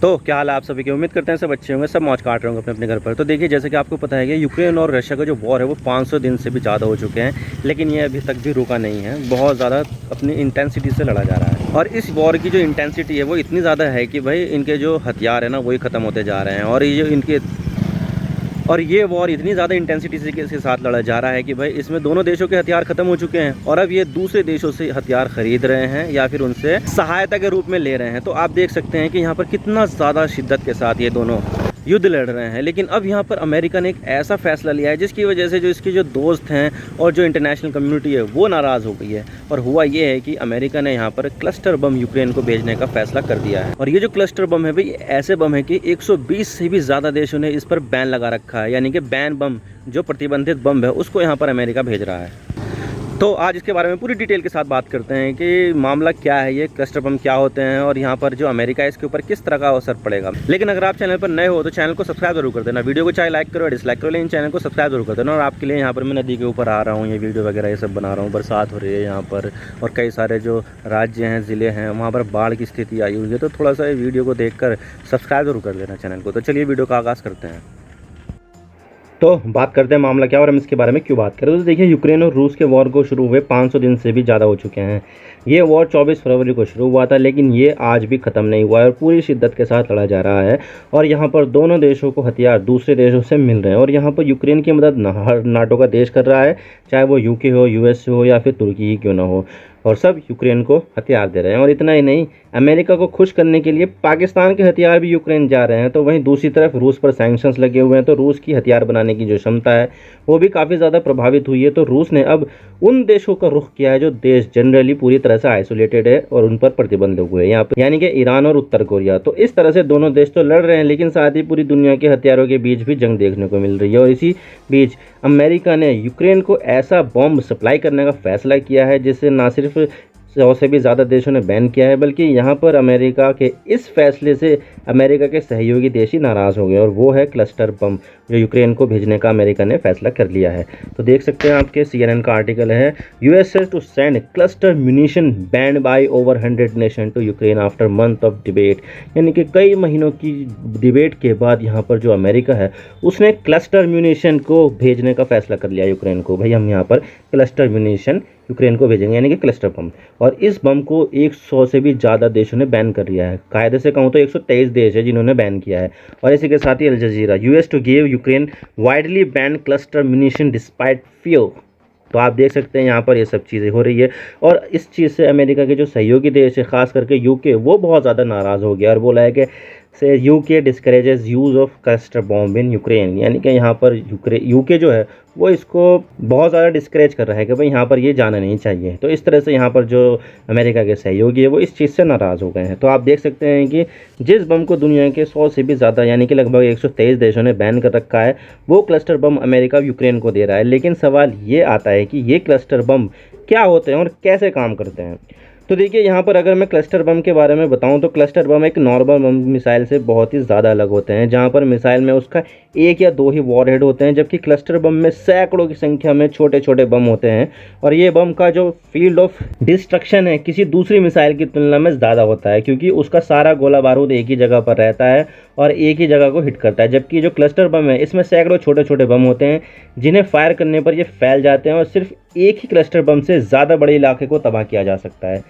तो क्या हाल है आप सभी की। उम्मीद करते हैं सब अच्छे होंगे, सब मौज काट रहे होंगे अपने अपने घर पर। तो देखिए, जैसे कि आपको पता है कि यूक्रेन और रशिया का जो वॉर है वो 500 दिन से भी ज़्यादा हो चुके हैं, लेकिन ये अभी तक भी रुका नहीं है। बहुत ज़्यादा अपनी इंटेंसिटी से लड़ा जा रहा है और इस वॉर की जो इंटेंसिटी है वो इतनी ज़्यादा है कि भाई इनके जो हथियार है ना वही ख़त्म होते जा रहे हैं। और ये वॉर इतनी ज़्यादा इंटेंसिटी से के साथ लड़ा जा रहा है कि भाई इसमें दोनों देशों के हथियार ख़त्म हो चुके हैं और अब ये दूसरे देशों से हथियार खरीद रहे हैं या फिर उनसे सहायता के रूप में ले रहे हैं। तो आप देख सकते हैं कि यहाँ पर कितना ज़्यादा शिद्दत के साथ ये दोनों युद्ध लड़ रहे हैं। लेकिन अब यहाँ पर अमेरिका ने एक ऐसा फैसला लिया है जिसकी वजह से जो इसके जो दोस्त हैं और जो इंटरनेशनल कम्युनिटी है वो नाराज़ हो गई है। और हुआ ये है कि अमेरिका ने यहाँ पर क्लस्टर बम यूक्रेन को भेजने का फैसला कर दिया है। और ये जो क्लस्टर बम है भाई ऐसे बम है कि 120 से भी ज़्यादा देशों ने इस पर बैन लगा रखा है, यानी कि बैन बम जो प्रतिबंधित बम है उसको यहाँ पर अमेरिका भेज रहा है। तो आज इसके बारे में पूरी डिटेल के साथ बात करते हैं कि मामला क्या है, ये क्लस्टर बम क्या होते हैं और यहाँ पर जो अमेरिका है इसके ऊपर किस तरह का असर पड़ेगा। लेकिन अगर आप चैनल पर नए हो तो चैनल को सब्सक्राइब जरूर कर देना। वीडियो को चाहे लाइक करो या डिसलाइक करो, लेकिन चैनल को सब्सक्राइब जरूर कर देना। और आपके लिए यहाँ पर मैं नदी के ऊपर आ रहा हूँ, ये वीडियो वगैरह ये सब बना रहा हूँ। बरसात हो रही है यहाँ पर और कई सारे जो राज्य हैं, ज़िले हैं, वहाँ पर बाढ़ की स्थिति आई हुई है। तो थोड़ा सा वीडियो को देख कर सब्सक्राइब जरूर कर देना चैनल को। तो चलिए वीडियो का आगाज़ करते हैं। तो बात करते हैं मामला क्या और हम इसके बारे में क्यों बात करें। तो देखिए, यूक्रेन और रूस के वॉर को शुरू हुए 500 दिन से भी ज़्यादा हो चुके हैं। ये वॉर 24 फरवरी को शुरू हुआ था, लेकिन ये आज भी ख़त्म नहीं हुआ है और पूरी शिद्दत के साथ लड़ा जा रहा है। और यहाँ पर दोनों देशों को हथियार दूसरे देशों से मिल रहे हैं और यहाँ पर यूक्रेन की मदद नाटो का देश कर रहा है, चाहे वो यूके हो, यूएस हो या फिर तुर्की ही क्यों ना हो। और सब यूक्रेन को हथियार दे रहे हैं। और इतना ही नहीं, अमेरिका को खुश करने के लिए पाकिस्तान के हथियार भी यूक्रेन जा रहे हैं। तो वहीं दूसरी तरफ रूस पर सैंक्शंस लगे हुए हैं, तो रूस की हथियार बनाने की जो क्षमता है वो भी काफ़ी ज़्यादा प्रभावित हुई है। तो रूस ने अब उन देशों का रुख किया है जो देश जनरली पूरी तरह से आइसोलेटेड है और उन पर प्रतिबंध हुए हैं यहाँ पर, यानी कि ईरान और उत्तर कोरिया। तो इस तरह से दोनों देश तो लड़ रहे हैं, लेकिन साथ ही पूरी दुनिया के हथियारों के बीच भी जंग देखने को मिल रही है। और इसी बीच अमेरिका ने यूक्रेन को ऐसा बॉम्ब सप्लाई करने का फैसला किया है जिससे ना सिर्फ 100 से भी ज़्यादा देशों ने बैन किया है, बल्कि यहाँ पर अमेरिका के इस फैसले से अमेरिका के सहयोगी देश ही नाराज़ हो गए। और वो है क्लस्टर बम जो यूक्रेन को भेजने का अमेरिका ने फैसला कर लिया है। तो देख सकते हैं, आपके CNN का आर्टिकल है, USA to send cluster munition banned by over 100 nation to Ukraine after month of debate. यानी कि कई महीनों की डिबेट के बाद यहाँ पर जो अमेरिका है उसने क्लस्टर म्यूनिशन को भेजने का फैसला कर लिया यूक्रेन को। भाई हम यहाँ पर क्लस्टर म्यूनिशन यूक्रेन को भेजेंगे, यानी कि क्लस्टर बम। और इस बम को 100 से भी ज़्यादा देशों ने बैन कर दिया है। कायदे से कहूँ तो 123 देश है जिन्होंने बैन किया है। और इसी के साथ ही Al Jazeera, US to give Ukraine widely ban cluster munition despite fear. तो आप देख सकते हैं यहाँ पर ये सब चीज़ें हो रही है। और इस चीज़ से अमेरिका के जो सहयोगी देश है, खास करके यूके, वो बहुत ज़्यादा नाराज़ हो गया और बोला है कि से UK discourages use of cluster bomb in Ukraine. यानी कि यहाँ पर यूके जो है वो इसको बहुत ज़्यादा डिस्करेज कर रहा है कि भाई यहाँ पर ये जाना नहीं चाहिए। तो इस तरह से यहाँ पर जो अमेरिका के सहयोगी है वो इस चीज़ से नाराज़ हो गए हैं। तो आप देख सकते हैं कि जिस बम को दुनिया के 100 से भी ज़्यादा यानी कि लगभग 123 देशों ने बैन कर रखा है, वो क्लस्टर बम अमेरिका यूक्रेन को दे रहा है। लेकिन सवाल ये आता है कि ये क्लस्टर बम क्या होते हैं और कैसे काम करते हैं। तो देखिए, यहाँ पर अगर मैं क्लस्टर बम के बारे में बताऊं तो क्लस्टर बम एक नॉर्मल बम मिसाइल से बहुत ही ज़्यादा अलग होते हैं, जहाँ पर मिसाइल में उसका 1 या 2 ही वॉरहेड होते हैं, जबकि क्लस्टर बम में सैकड़ों की संख्या में छोटे छोटे बम होते हैं। और ये बम का जो फील्ड ऑफ डिस्ट्रक्शन है किसी दूसरी मिसाइल की तुलना में ज़्यादा होता है, क्योंकि उसका सारा गोला बारूद एक ही जगह पर रहता है और एक ही जगह को हिट करता है। जबकि जो क्लस्टर बम है इसमें सैकड़ों छोटे छोटे बम होते हैं जिन्हें फायर करने पर ये फैल जाते हैं और सिर्फ एक ही क्लस्टर बम से ज़्यादा बड़े इलाके को तबाह किया जा सकता है।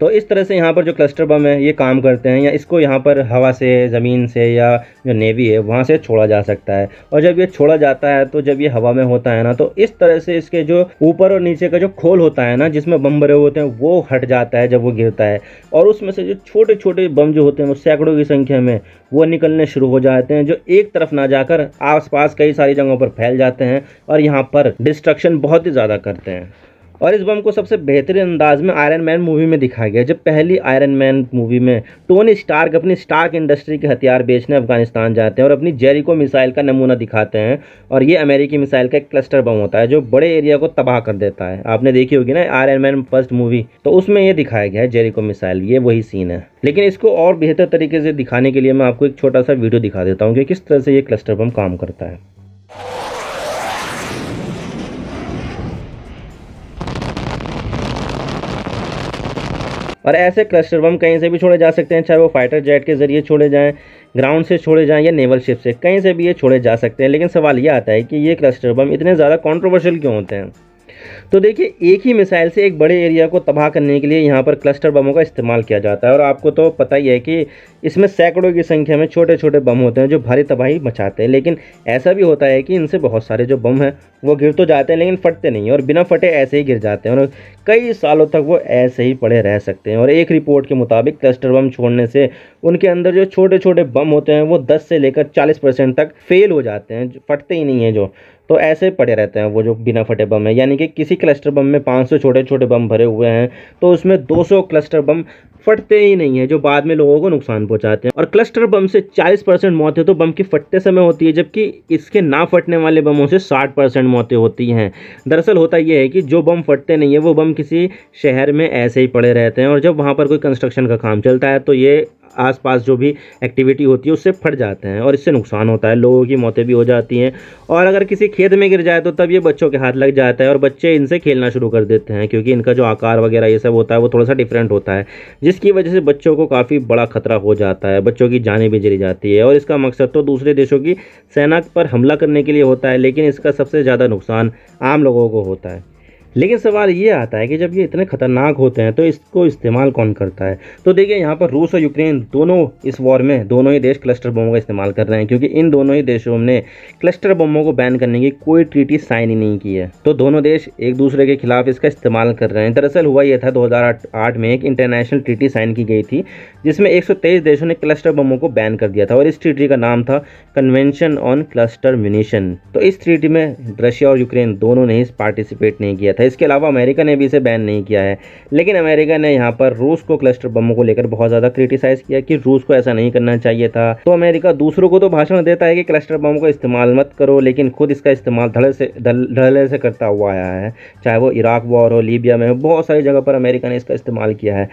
तो इस तरह से यहाँ पर जो क्लस्टर बम है ये काम करते हैं, या इसको यहाँ पर हवा से, ज़मीन से, या जो नेवी है वहाँ से छोड़ा जा सकता है। और जब ये छोड़ा जाता है तो जब ये हवा में होता है ना, तो इस तरह से इसके जो ऊपर और नीचे का जो खोल होता है ना जिसमें बम भरे होते हैं वो हट जाता है जब वो गिरता है। और उसमें से जो छोटे छोटे बम जो होते हैं वो सैकड़ों की संख्या में वो निकलने शुरू हो जाते हैं, जो एक तरफ ना जाकर आसपास कई सारी जगहों पर फैल जाते हैं और यहाँ पर डिस्ट्रक्शन बहुत ही ज़्यादा करते हैं। और इस बम को सबसे बेहतरीन अंदाज में आयरन मैन मूवी में दिखाया गया। जब पहली आयरन मैन मूवी में टोनी स्टार्क अपनी स्टार्क इंडस्ट्री के हथियार बेचने अफगानिस्तान जाते हैं और अपनी जेरिको मिसाइल का नमूना दिखाते हैं। और ये अमेरिकी मिसाइल का एक क्लस्टर बम होता है जो बड़े एरिया को तबाह कर देता है। आपने देखी होगी ना आयरन मैन फर्स्ट मूवी, तो उसमें ये दिखाया गया है जेरिको मिसाइल, ये वही सीन है। लेकिन इसको और बेहतर तरीके से दिखाने के लिए मैं आपको एक छोटा सा वीडियो दिखा देता हूँ कि किस तरह से ये क्लस्टर बम काम करता है। और ऐसे क्लस्टर बम कहीं से भी छोड़े जा सकते हैं, चाहे वो फाइटर जेट के ज़रिए छोड़े जाएँ, ग्राउंड से छोड़े जाएँ या नेवल शिप से, कहीं से भी ये छोड़े जा सकते हैं। लेकिन सवाल ये आता है कि ये क्लस्टर बम इतने ज़्यादा कंट्रोवर्शियल क्यों होते हैं? तो देखिए, एक ही मिसाइल से एक बड़े एरिया को तबाह करने के लिए यहाँ पर क्लस्टर बमों का इस्तेमाल किया जाता है। और आपको तो पता ही है कि इसमें सैकड़ों की संख्या में छोटे छोटे बम होते हैं जो भारी तबाही मचाते हैं। लेकिन ऐसा भी होता है कि इनसे बहुत सारे जो बम हैं वो गिर तो जाते हैं लेकिन फटते नहीं हैं, और बिना फटे ऐसे ही गिर जाते हैं और कई सालों तक वो ऐसे ही पड़े रह सकते हैं। और एक रिपोर्ट के मुताबिक क्लस्टर बम छोड़ने से उनके अंदर जो छोटे छोटे बम होते हैं वो 10 से लेकर 40% तक फेल हो जाते हैं, फटते ही नहीं हैं जो, तो ऐसे पड़े रहते हैं वो जो बिना फटे बम है। यानी कि किसी क्लस्टर बम में 500 छोटे छोटे बम भरे हुए हैं तो उसमें 200 क्लस्टर बम फटते ही नहीं है, जो बाद में लोगों को नुकसान पहुंचाते हैं। और क्लस्टर बम से 40% मौतें तो बम की फटते समय होती है, जबकि इसके ना फटने वाले बमों से 60% मौतें होती हैं। दरअसल होता यह है कि जो बम फटते नहीं है वो बम किसी शहर में ऐसे ही पड़े रहते हैं, और जब वहाँ पर कोई कंस्ट्रक्शन का काम चलता है तो ये आसपास जो भी एक्टिविटी होती है उससे फट जाते हैं और इससे नुकसान होता है, लोगों की मौतें भी हो जाती हैं। और अगर किसी खेत में गिर जाए तो तब ये बच्चों के हाथ लग जाता है और बच्चे इनसे खेलना शुरू कर देते हैं, क्योंकि इनका जो आकार वगैरह ये सब होता है वो थोड़ा सा डिफरेंट होता है, जिसकी वजह से बच्चों को काफ़ी बड़ा खतरा हो जाता है, बच्चों की जानें भी चली जाती है। और इसका मकसद तो दूसरे देशों की सेना पर हमला करने के लिए होता है, लेकिन इसका सबसे ज़्यादा नुकसान आम लोगों को होता है। लेकिन सवाल ये आता है कि जब ये इतने खतरनाक होते हैं तो इसको इस्तेमाल कौन करता है? तो देखिए, यहाँ पर रूस और यूक्रेन दोनों इस वॉर में, दोनों ही देश क्लस्टर बमों का इस्तेमाल कर रहे हैं, क्योंकि इन दोनों ही देशों ने क्लस्टर बमों को बैन करने की कोई ट्रीटी साइन ही नहीं की है। तो दोनों देश एक दूसरे के खिलाफ इसका इस्तेमाल कर रहे हैं। दरअसल हुआ यह था 2008 में एक इंटरनेशनल ट्रीटी साइन की गई थी जिसमें 123 देशों ने क्लस्टर बमों को बैन कर दिया था, और इस ट्रीटी का नाम था कन्वेंशन ऑन क्लस्टर म्यूनिशन। तो इस ट्रीटी में रशिया और यूक्रेन दोनों ने पार्टिसिपेट नहीं किया था। इसके अलावा अमेरिका ने भी इसे बैन नहीं किया है, लेकिन अमेरिका ने यहाँ पर रूस को क्लस्टर बमों को लेकर बहुत ज़्यादा क्रिटिसाइज किया कि रूस को ऐसा नहीं करना चाहिए था। तो अमेरिका दूसरों को तो भाषण देता है कि क्लस्टर बमों को इस्तेमाल मत करो, लेकिन खुद इसका इस्तेमाल धड़ल्ले से करता हुआ आया है, चाहे वो इराक वॉर हो, लीबिया में हो, बहुत सारी जगह पर अमेरिका ने इसका इस्तेमाल किया है।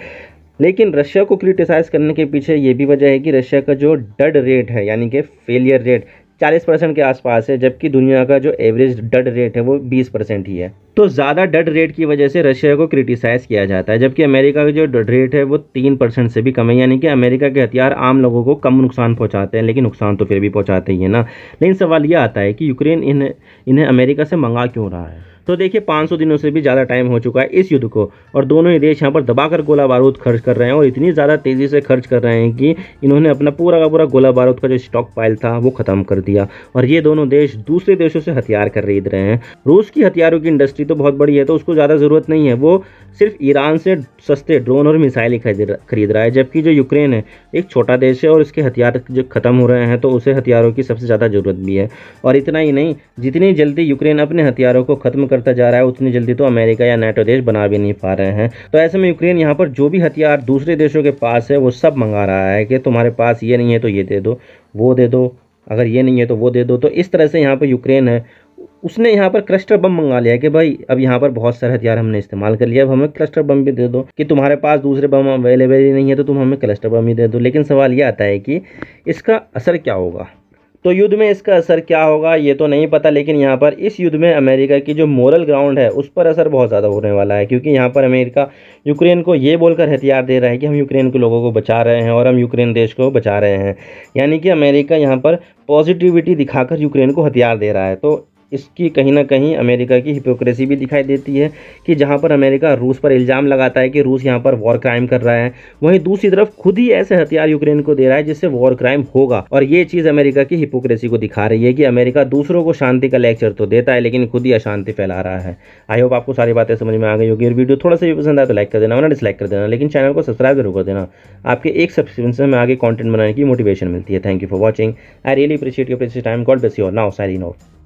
लेकिन रशिया को क्रिटिसाइज़ करने के पीछे ये भी वजह है कि रशिया का जो डड रेट है, यानी कि फेलियर रेट, 40% के आसपास है, जबकि दुनिया का जो एवरेज डड रेट है वो 20% ही है। तो ज़्यादा डड रेट की वजह से रशिया को क्रिटिसाइज़ किया जाता है, जबकि अमेरिका का जो डड रेट है वो 3% से भी कम है। यानी कि अमेरिका के हथियार आम लोगों को कम नुकसान पहुंचाते हैं, लेकिन नुकसान तो फिर भी पहुंचाते ही है ना। लेकिन सवाल ये आता है कि यूक्रेन इन्हें अमेरिका से मंगा क्यों रहा है? तो देखिए, 500 दिनों से भी ज़्यादा टाइम हो चुका है इस युद्ध को, और दोनों ही देश यहाँ पर दबाकर गोला बारूद खर्च कर रहे हैं, और इतनी ज़्यादा तेज़ी से खर्च कर रहे हैं कि इन्होंने अपना पूरा का पूरा गोला बारूद का जो स्टॉक पाइल था वो ख़त्म कर दिया। और ये दोनों देश दूसरे देशों से हथियार खरीद रहे हैं। रूस की हथियारों की इंडस्ट्री तो बहुत बड़ी है, तो उसको ज़्यादा ज़रूरत नहीं है, वो सिर्फ ईरान से सस्ते ड्रोन और मिसाइल ही खरीद रहा है। जबकि जो यूक्रेन है एक छोटा देश है और उसके हथियार जो ख़त्म हो रहे हैं, तो उसे हथियारों की सबसे ज़्यादा ज़रूरत भी है। और इतना ही नहीं, जितनी जल्दी यूक्रेन अपने हथियारों को ख़त्म करता जा रहा है उतनी जल्दी तो अमेरिका या नाटो देश बना भी नहीं पा रहे हैं। तो ऐसे में यूक्रेन यहाँ पर जो भी हथियार दूसरे देशों के पास है वो सब मंगा रहा है कि तुम्हारे पास ये नहीं है तो ये दे दो, वो दे दो, अगर ये नहीं है तो वो दे दो। तो इस तरह से यहाँ पर यूक्रेन है, उसने यहाँ पर क्लस्टर बम मंगा लिया कि भाई अब यहाँ पर बहुत सारे हथियार हमने इस्तेमाल कर लिया, अब हमें क्लस्टर बम भी दे दो, कि तुम्हारे पास दूसरे बम अवेलेबल ही नहीं है तो तुम हमें क्लस्टर बम ही दे दो। लेकिन सवाल ये आता है कि इसका असर क्या होगा? तो युद्ध में इसका असर क्या होगा ये तो नहीं पता, लेकिन यहाँ पर इस युद्ध में अमेरिका की जो मोरल ग्राउंड है उस पर असर बहुत ज़्यादा होने वाला है, क्योंकि यहाँ पर अमेरिका यूक्रेन को ये बोलकर हथियार दे रहा है कि हम यूक्रेन के लोगों को बचा रहे हैं और हम यूक्रेन देश को बचा रहे हैं। यानी कि अमेरिका यहाँ पर पॉजिटिविटी दिखाकर यूक्रेन को हथियार दे रहा है। तो इसकी कहीं ना कहीं अमेरिका की हिपोक्रेसी भी दिखाई देती है कि जहां पर अमेरिका रूस पर इल्ज़ाम लगाता है कि रूस यहां पर वॉर क्राइम कर रहा है, वहीं दूसरी तरफ खुद ही ऐसे हथियार यूक्रेन को दे रहा है जिससे वॉर क्राइम होगा। और ये चीज़ अमेरिका की हिपोक्रेसी को दिखा रही है कि अमेरिका दूसरों को शांति का लेक्चर तो देता है लेकिन खुद ही अशांति फैला रहा है। आई होप आपको सारी बातें समझ में आ गई होगी। और वीडियो थोड़ा सा भी पसंद आए तो लाइक कर देना, वरना डिसलाइक कर देना, लेकिन चैनल को सब्सक्राइब जरूर कर देना। आपके एक सब्सक्रिप्शन से हमें आगे कंटेंट बनाने की मोटिवेशन मिलती है। Thank you for watching. I really appreciate your precious time. God bless you. Now signing off.